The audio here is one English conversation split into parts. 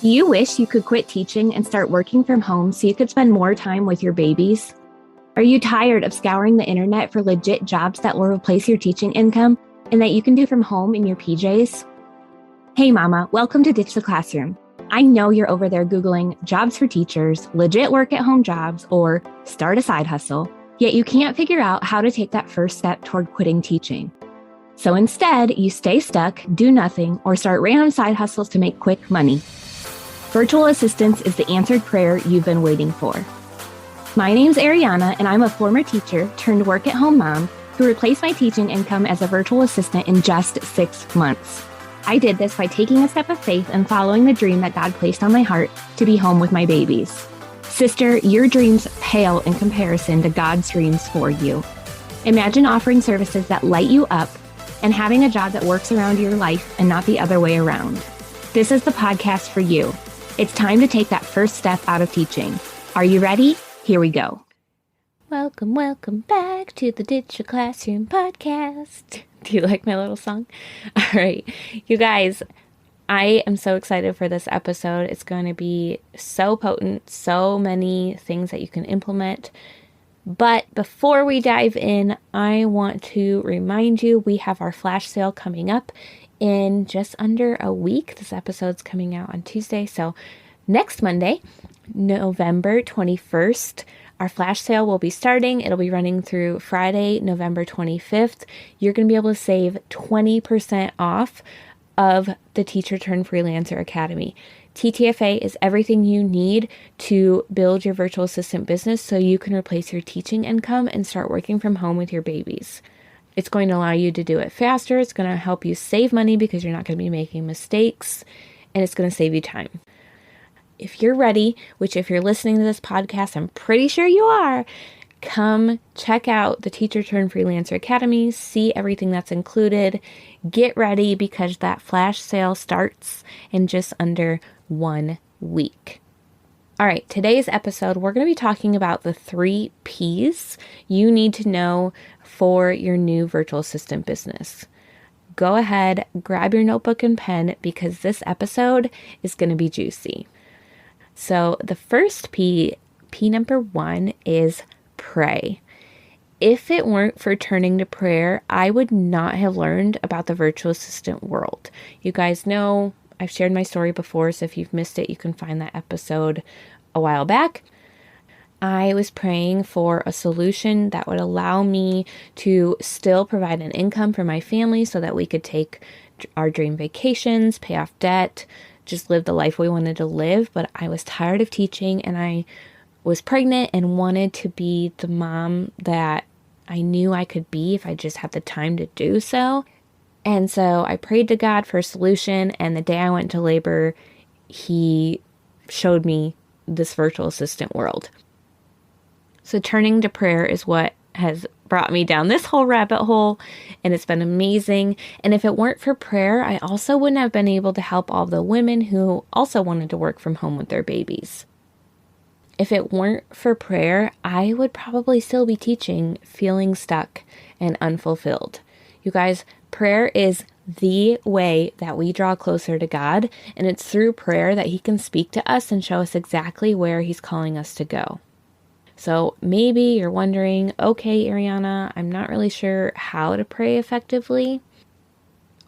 Do you wish you could quit teaching and start working from home so you could spend more time with your babies? Are you tired of scouring the internet for legit jobs that will replace your teaching income and that you can do from home in your PJs? Hey mama, welcome to Ditch the Classroom. I know you're over there Googling jobs for teachers, legit work at home jobs, or start a side hustle, yet you can't figure out how to take that first step toward quitting teaching. So instead, you stay stuck, do nothing, or start random side hustles to make quick money. Virtual assistance is the answered prayer you've been waiting for. My name's Ariana, and I'm a former teacher turned work-at-home mom who replaced my teaching income as a virtual assistant in just 6 months. I did this by taking a step of faith and following the dream that God placed on my heart to be home with my babies. Sister, your dreams pale in comparison to God's dreams for you. Imagine offering services that light you up and having a job that works around your life and not the other way around. This is the podcast for you. It's time to take that first step out of teaching. Are you ready? Here we go. Welcome back to the Ditch the Classroom podcast. Do you like my little song? All right, you guys, I am so excited for this episode. It's going to be so potent, so many things that you can implement. But before we dive in, I want to remind you we have our flash sale coming up in just under a week. This episode's coming out on Tuesday. So next Monday, November 21st, our flash sale will be starting. It'll be running through Friday, November 25th. You're going to be able to save 20% off of the Teacher Turned Freelancer Academy. TTFA is everything you need to build your virtual assistant business so you can replace your teaching income and start working from home with your babies. It's going to allow you to do it faster. It's going to help you save money because you're not going to be making mistakes, and it's going to save you time. If you're ready, which if you're listening to this podcast, I'm pretty sure you are, come check out the Teacher Turned Freelancer Academy, see everything that's included, get ready because that flash sale starts in just under 1 week. All right, today's episode, we're going to be talking about the 3 P's you need to know for your new virtual assistant business. Go ahead, grab your notebook and pen because this episode is going to be juicy. So the first P number 1 is pray. If it weren't for turning to prayer, I would not have learned about the virtual assistant world. You guys know I've shared my story before, so if you've missed it, you can find that episode a while back. I was praying for a solution that would allow me to still provide an income for my family so that we could take our dream vacations, pay off debt, just live the life we wanted to live. But I was tired of teaching and I was pregnant and wanted to be the mom that I knew I could be if I just had the time to do so. And so I prayed to God for a solution, and the day I went to labor, He showed me this virtual assistant world. So turning to prayer is what has brought me down this whole rabbit hole, and it's been amazing. And if it weren't for prayer, I also wouldn't have been able to help all the women who also wanted to work from home with their babies. If it weren't for prayer, I would probably still be teaching, feeling stuck and unfulfilled. You guys, prayer is the way that we draw closer to God, and it's through prayer that He can speak to us and show us exactly where He's calling us to go. So maybe you're wondering, okay, Ariana, I'm not really sure how to pray effectively.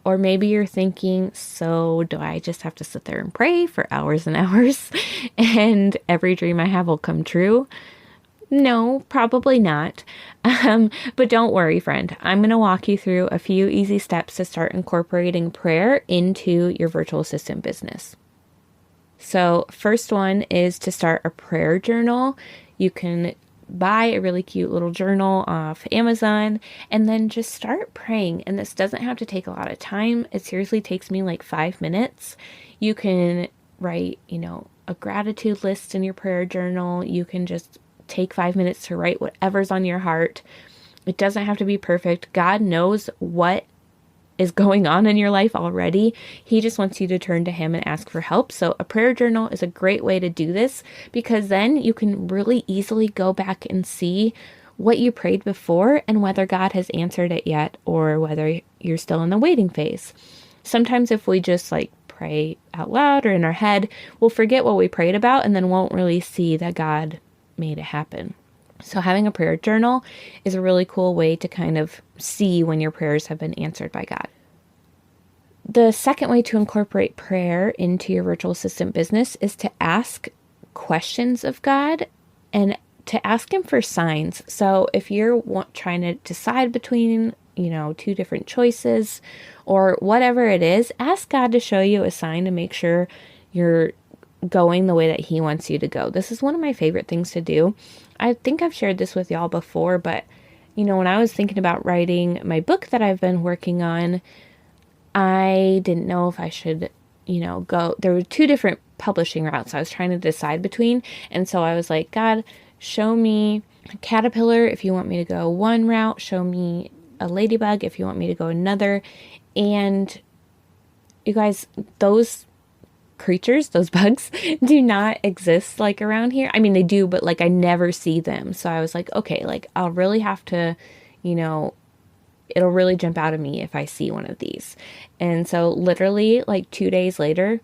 Or maybe you're thinking, so do I just have to sit there and pray for hours and hours and every dream I have will come true? No, probably not. But don't worry, friend. I'm going to walk you through a few easy steps to start incorporating prayer into your virtual assistant business. So first one is to start a prayer journal. You can buy a really cute little journal off Amazon and then just start praying. And this doesn't have to take a lot of time. It seriously takes me like 5 minutes. You can write, a gratitude list in your prayer journal. You can just take 5 minutes to write whatever's on your heart. It doesn't have to be perfect. God knows what is going on in your life already. He just wants you to turn to Him and ask for help. So a prayer journal is a great way to do this because then you can really easily go back and see what you prayed before and whether God has answered it yet or whether you're still in the waiting phase. Sometimes if we just pray out loud or in our head, we'll forget what we prayed about and then won't really see that God made it happen. So having a prayer journal is a really cool way to kind of see when your prayers have been answered by God. The second way to incorporate prayer into your virtual assistant business is to ask questions of God and to ask Him for signs. So if you're trying to decide between, two different choices or whatever it is, ask God to show you a sign to make sure you're going the way that He wants you to go. This is one of my favorite things to do. I think I've shared this with y'all before, but when I was thinking about writing my book that I've been working on, I didn't know if I should, go. There were two different publishing routes I was trying to decide between. And so I was like, God, show me a caterpillar if you want me to go one route. Show me a ladybug if you want me to go another. And you guys, those creatures, those bugs, do not exist like around here. I mean, they do, but like I never see them. So I was like, okay, like I'll really have to, it'll really jump out at me if I see one of these. And so literally like 2 days later,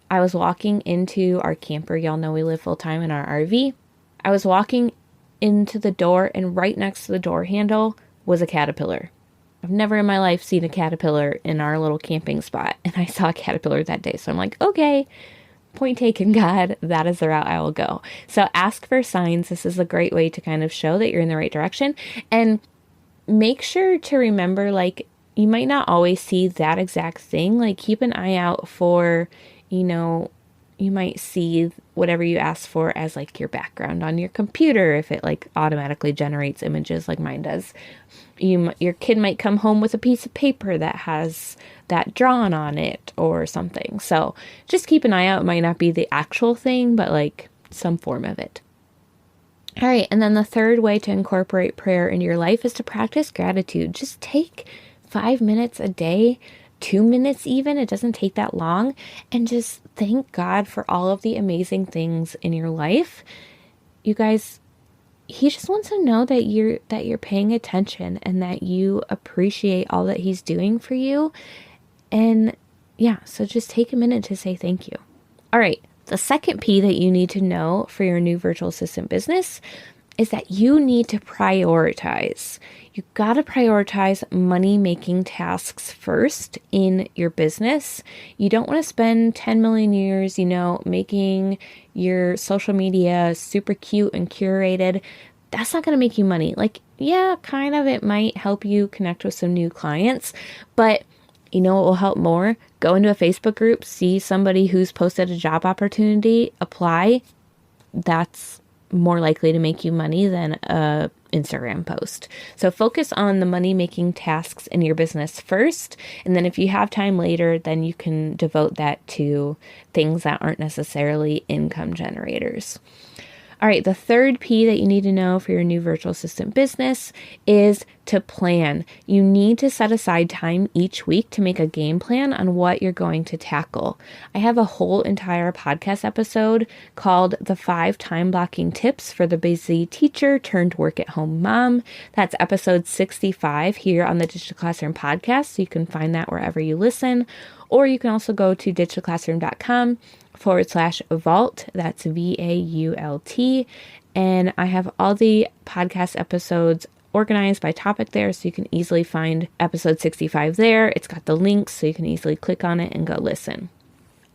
I was walking into our camper. Y'all know we live full time in our RV. I was walking into the door and right next to the door handle was a caterpillar. I've never in my life seen a caterpillar in our little camping spot. And I saw a caterpillar that day. So I'm like, okay, point taken, God, that is the route I will go. So ask for signs. This is a great way to kind of show that you're in the right direction. And make sure to remember, like, you might not always see that exact thing. Like, keep an eye out for, you might see whatever you ask for as like your background on your computer, if it like automatically generates images like mine does. Your kid might come home with a piece of paper that has that drawn on it or something. So just keep an eye out. It might not be the actual thing, but like some form of it. All right. And then the third way to incorporate prayer into your life is to practice gratitude. Just take 5 minutes a day, 2 minutes even. It doesn't take that long. And just thank God for all of the amazing things in your life. You guys, He just wants to know that you're paying attention and that you appreciate all that He's doing for you. And yeah, so just take a minute to say thank you. All right. The second P that you need to know for your new virtual assistant business is that you need to prioritize. You got to prioritize money-making tasks first in your business. You don't want to spend 10 million years, making your social media super cute and curated. That's not going to make you money. Like, yeah, kind of. It might help you connect with some new clients, but you know what will help more? Go into a Facebook group, see somebody who's posted a job opportunity, apply. That's more likely to make you money than a Instagram post. So focus on the money-making tasks in your business first. And then if you have time later, then you can devote that to things that aren't necessarily income generators. All right, the third P that you need to know for your new virtual assistant business is to plan. You need to set aside time each week to make a game plan on what you're going to tackle. I have a whole entire podcast episode called The 5 Time Blocking Tips for the Busy Teacher Turned Work at Home Mom. That's episode 65 here on the Digital Classroom podcast. So you can find that wherever you listen. Or you can also go to digitalclassroom.com/vault. That's VAULT. And I have all the podcast episodes organized by topic there, so you can easily find episode 65 there. It's got the links, so you can easily click on it and go listen.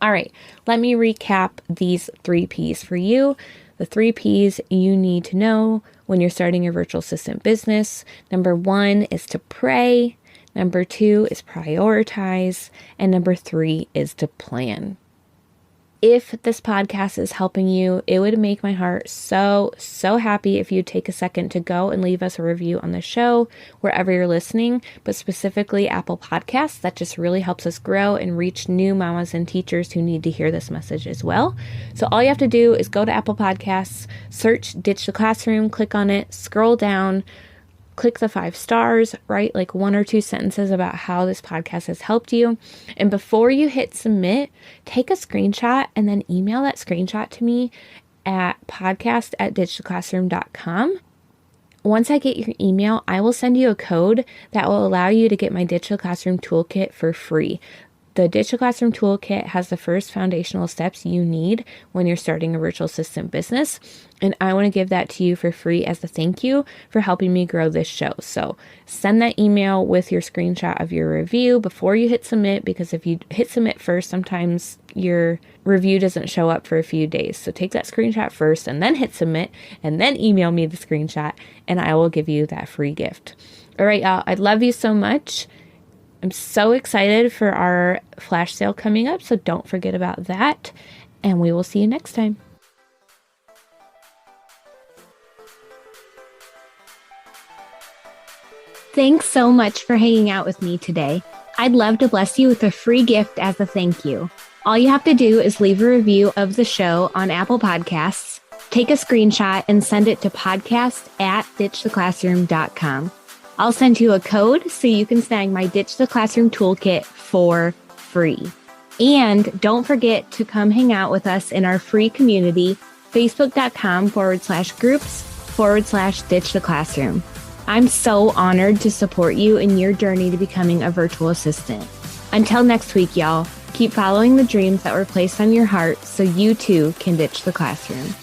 All right, let me recap these 3 Ps for you. The 3 Ps you need to know when you're starting your virtual assistant business. Number 1 is to pray. Number 2 is prioritize. And number 3 is to plan. If this podcast is helping you, it would make my heart so happy if you'd take a second to go and leave us a review on the show, wherever you're listening, but specifically Apple Podcasts. That just really helps us grow and reach new mamas and teachers who need to hear this message as well. So all you have to do is go to Apple Podcasts, search Digital Classroom, click on it, scroll down, click the 5 stars, write like 1 or 2 sentences about how this podcast has helped you. And before you hit submit, take a screenshot and then email that screenshot to me at podcast@digitalclassroom.com. Once I get your email, I will send you a code that will allow you to get my Digital Classroom Toolkit for free. The Ditch the Classroom Toolkit has the first foundational steps you need when you're starting a virtual assistant business. And I want to give that to you for free as a thank you for helping me grow this show. So send that email with your screenshot of your review before you hit submit, because if you hit submit first, sometimes your review doesn't show up for a few days. So take that screenshot first and then hit submit and then email me the screenshot and I will give you that free gift. All right, y'all. I love you so much. I'm so excited for our flash sale coming up, so don't forget about that, and we will see you next time. Thanks so much for hanging out with me today. I'd love to bless you with a free gift as a thank you. All you have to do is leave a review of the show on Apple Podcasts, take a screenshot, and send it to podcast@ditchtheclassroom.com. I'll send you a code so you can snag my Ditch the Classroom Toolkit for free. And don't forget to come hang out with us in our free community, facebook.com/groups/Ditch the Classroom. I'm so honored to support you in your journey to becoming a virtual assistant. Until next week, y'all, keep following the dreams that were placed on your heart so you too can ditch the classroom.